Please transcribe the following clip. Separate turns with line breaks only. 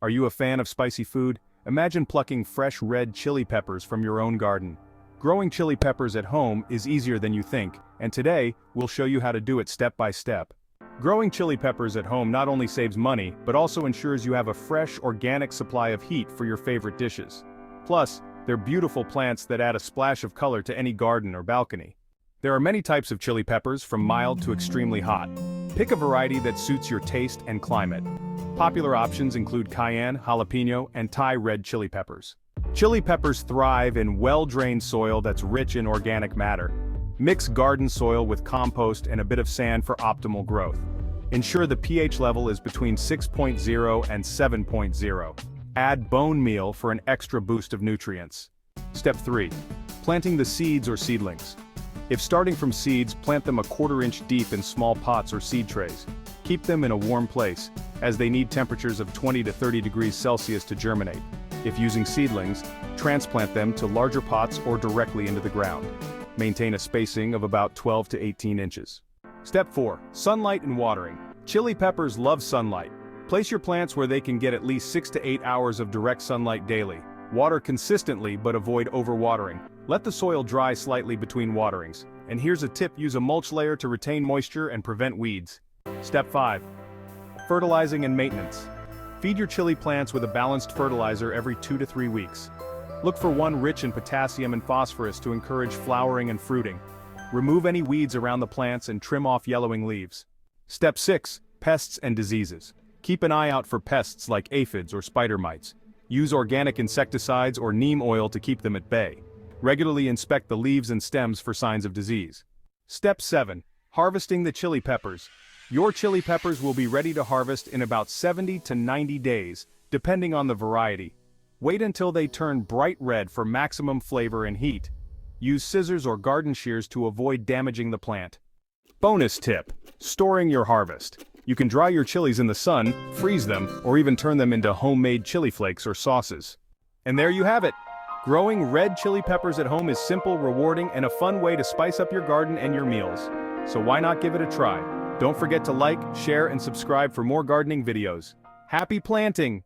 Are you a fan of spicy food? Imagine plucking fresh red chili peppers from your own garden. Growing chili peppers at home is easier than you think, and today, we'll show you how to do it step by step. Growing chili peppers at home not only saves money, but also ensures you have a fresh, organic supply of heat for your favorite dishes. Plus, they're beautiful plants that add a splash of color to any garden or balcony. There are many types of chili peppers, from mild to extremely hot. Pick a variety that suits your taste and climate. Popular options include cayenne, jalapeno, and Thai red chili peppers. Chili peppers thrive in well-drained soil that's rich in organic matter. Mix garden soil with compost and a bit of sand for optimal growth. Ensure the pH level is between 6.0 and 7.0. Add bone meal for an extra boost of nutrients. Step 3. Planting the seeds or seedlings. If starting from seeds, plant them a 1/4 inch deep in small pots or seed trays. Keep them in a warm place, as they need temperatures of 20 to 30 degrees Celsius to germinate. If using seedlings, transplant them to larger pots or directly into the ground. Maintain a spacing of about 12 to 18 inches. Step 4. Sunlight and watering. Chili peppers love sunlight. Place your plants where they can get at least 6 to 8 hours of direct sunlight daily. Water consistently but avoid overwatering. Let the soil dry slightly between waterings. And here's a tip: use a mulch layer to retain moisture and prevent weeds. Step 5. Fertilizing and maintenance. Feed your chili plants with a balanced fertilizer every 2 to 3 weeks. Look for one rich in potassium and phosphorus to encourage flowering and fruiting. Remove any weeds around the plants and trim off yellowing leaves. Step 6. Pests and diseases. Keep an eye out for pests like aphids or spider mites. Use organic insecticides or neem oil to keep them at bay. Regularly inspect the leaves and stems for signs of disease. Step 7. Harvesting the chili peppers. Your chili peppers will be ready to harvest in about 70 to 90 days, depending on the variety. Wait until they turn bright red for maximum flavor and heat. Use scissors or garden shears to avoid damaging the plant. Bonus tip: storing your harvest. You can dry your chilies in the sun, freeze them, or even turn them into homemade chili flakes or sauces. And there you have it! Growing red chili peppers at home is simple, rewarding, and a fun way to spice up your garden and your meals. So why not give it a try? Don't forget to like, share, and subscribe for more gardening videos. Happy planting!